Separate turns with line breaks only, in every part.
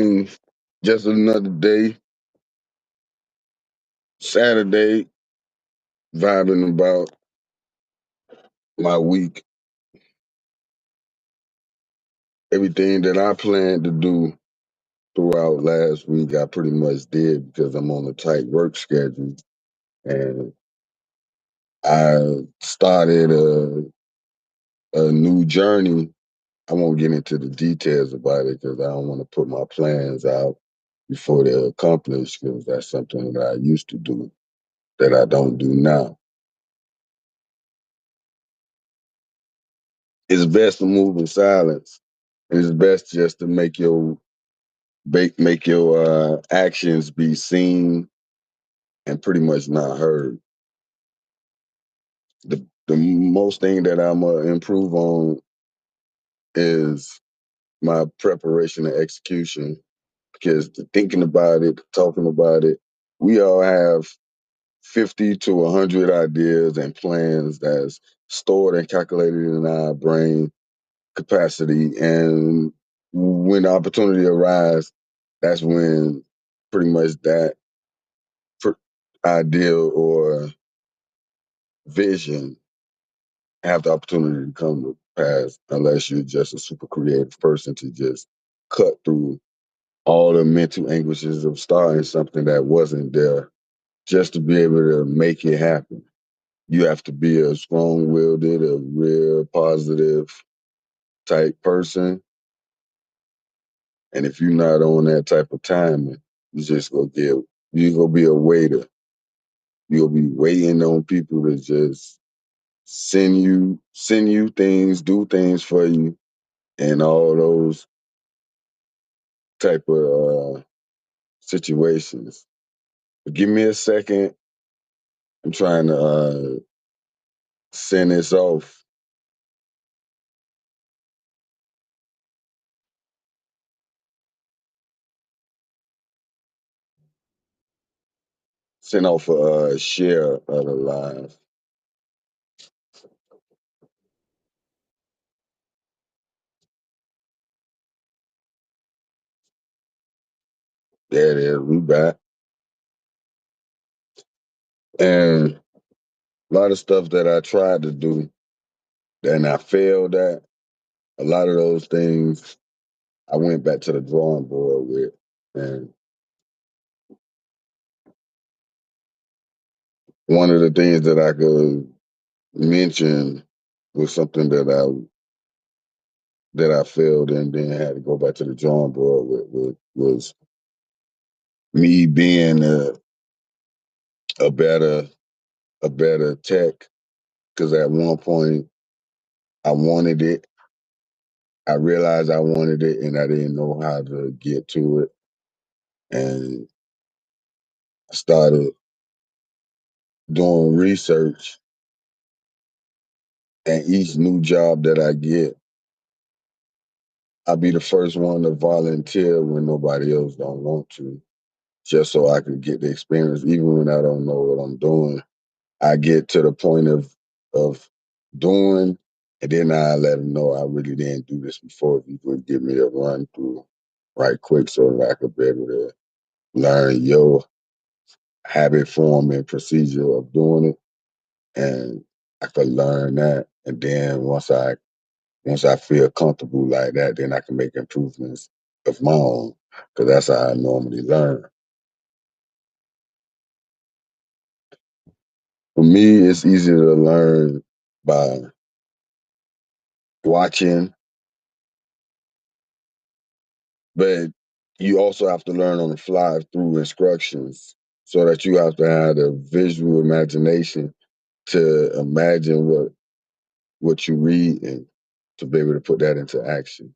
man, just another day, Saturday, vibing about my week. Everything that I planned to do throughout last week, I pretty much did because I'm on a tight work schedule. And I started a new journey. I won't get into the details about it because I don't want to put my plans out before they're accomplished because that's something that I used to do that I don't do now. It's best to move in silence. It's best just to make your actions be seen and pretty much not heard. The most thing that I'm gonna improve on is my preparation and execution because thinking about it, talking about it, we all have 50 to 100 ideas and plans that's stored and calculated in our brain capacity. And when the opportunity arises, that's when pretty much that pr- ideal or vision have the opportunity to come to pass unless you're just a super creative person to just cut through all the mental anguishes of starting something that wasn't there just to be able to make it happen. You have to be a strong-willed, a real positive type person. And if you're not on that type of timing, you're gonna be a waiter. You'll be waiting on people to just send you things, do things for you, and all those type of situations. But give me a second. I'm trying to send this off. Send off a share of the live. There it is. We back. And a lot of stuff that I tried to do and I failed at, a lot of those things I went back to the drawing board with. And one of the things that I could mention was something that I failed and then had to go back to the drawing board with was me being a better a better tech because at one point I wanted it. I realized I wanted it and I didn't know how to get to it. And I started doing research and each new job that I get, I'll be the first one to volunteer when nobody else don't want to, just so I can get the experience, even when I don't know what I'm doing. I get to the point of doing, and then I let them know I really didn't do this before. If you could give me a run through right quick so that I could be able to learn your habit form and procedure of doing it. And I could learn that. And then once I feel comfortable like that, then I can make improvements of my own. Cause that's how I normally learn. For me, it's easier to learn by watching, but you also have to learn on the fly through instructions so that you have to have the visual imagination to imagine what you read and to be able to put that into action.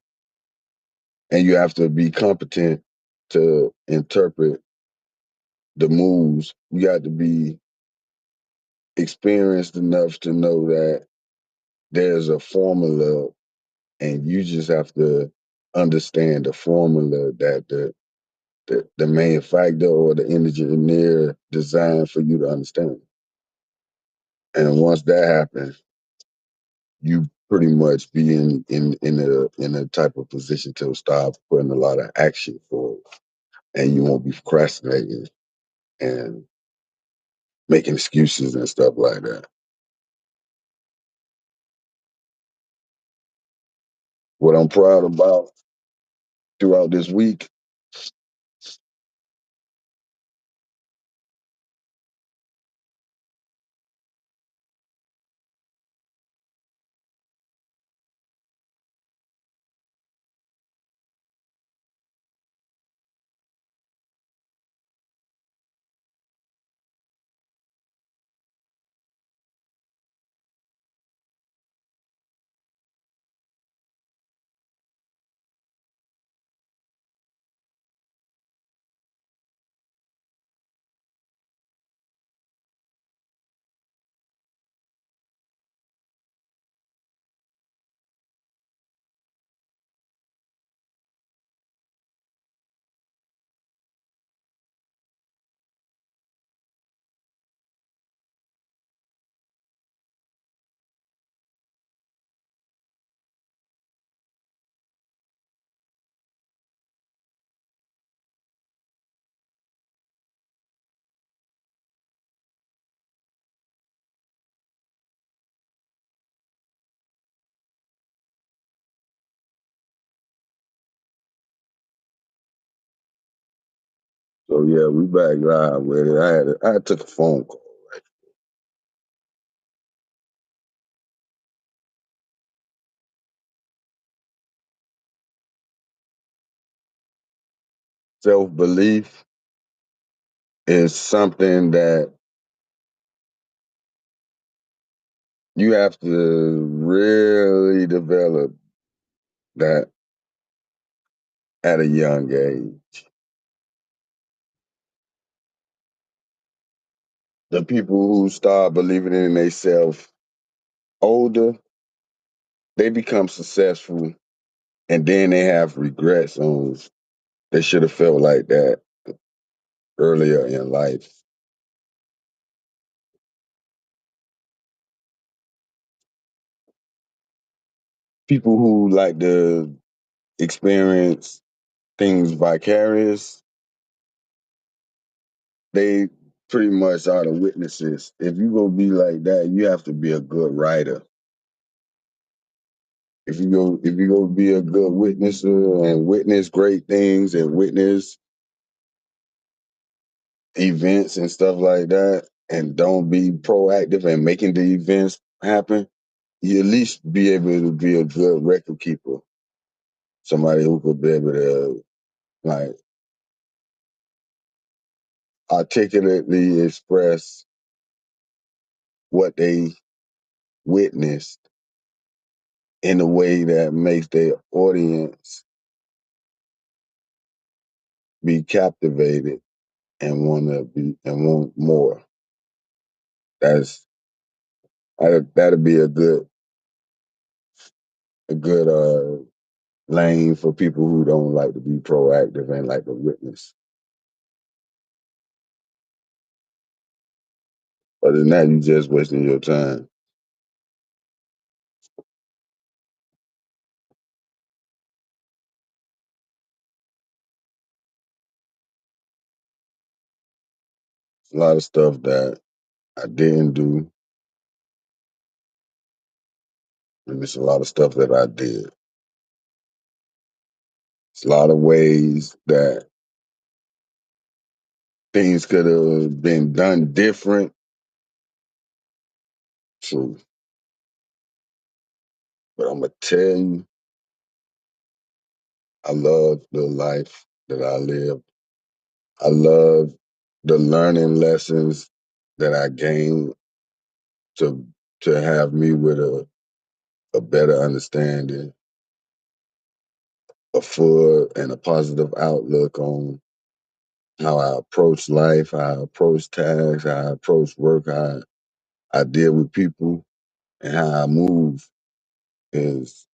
And you have to be competent to interpret the moves. You got to be experienced enough to know that there's a formula and you just have to understand the formula that the manufacturer or the engineer designed for you to understand. And once that happens, you pretty much be in a type of position to start putting a lot of action forward. and you won't be procrastinating and making excuses and stuff like that. What I'm proud about throughout this week, so yeah, we back live with it. I took a phone call. Self belief is something that you have to really develop that at a young age. The people who start believing in themselves older, they become successful and then they have regrets on they should have felt like that earlier in life. People who like to experience things vicarious, they pretty much are the witnesses. If you gonna be like that, you have to be a good writer. If you go be a good witnesser and witness great things and witness events and stuff like that, and don't be proactive and making the events happen, you at least be able to be a good record keeper. Somebody who could be able to like articulately express what they witnessed in a way that makes their audience be captivated and want more. That's that'd be a good lane for people who don't like to be proactive and like to witness. Other than that, you just wasting your time. A lot of stuff that I didn't do, and it's a lot of stuff that I did. It's a lot of ways that things could have been done different. True. But I'm gonna tell you, I love the life that I live. I love the learning lessons that I gained to to have me with a better understanding, a full and a positive outlook on how I approach life, how I approach tasks, how I approach work, how I deal with people, and how I move is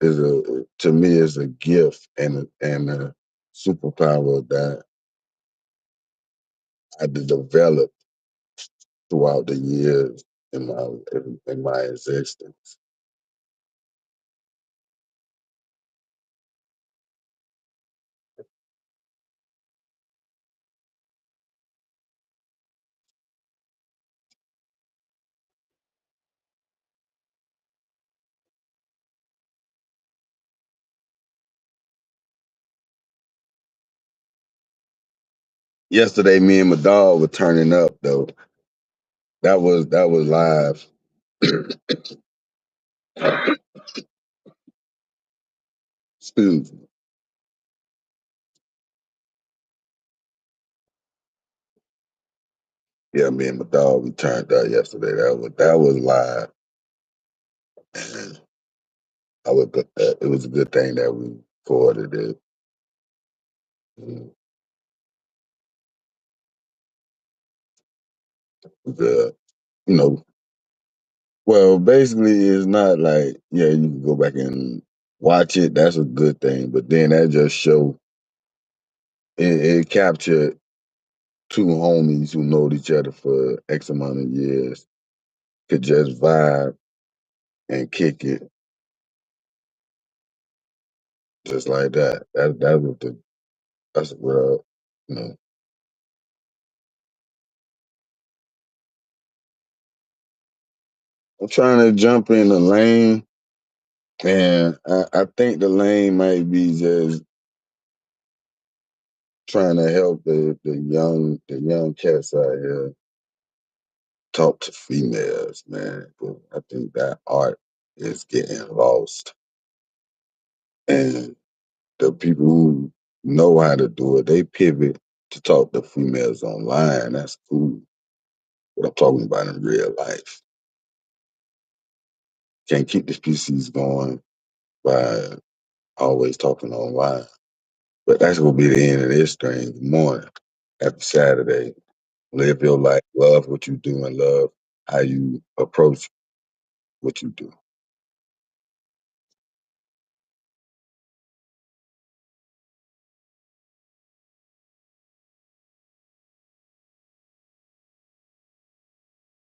is a to me is a gift and a superpower that I developed throughout the years in my existence. Yesterday, me and my dog were turning up though. That was live. Excuse me. Yeah, me and my dog we turned up yesterday. That was live. And it was a good thing that we recorded it. Mm, The you know, well, basically, it's not like yeah, you can go back and watch it. That's a good thing, but then that just show it captured two homies who know each other for X amount of years could just vibe and kick it just like that. That's a real, you know. I'm trying to jump in the lane, and I think the lane might be just trying to help the young cats out here talk to females, man. But I think that art is getting lost, and the people who know how to do it, they pivot to talk to females online. That's cool. What I'm talking about in real life. Can't keep the species going by always talking online. But that's gonna be the end of this thing. Good morning. Happy Saturday. Live your life. Love what you do and love how you approach what you do.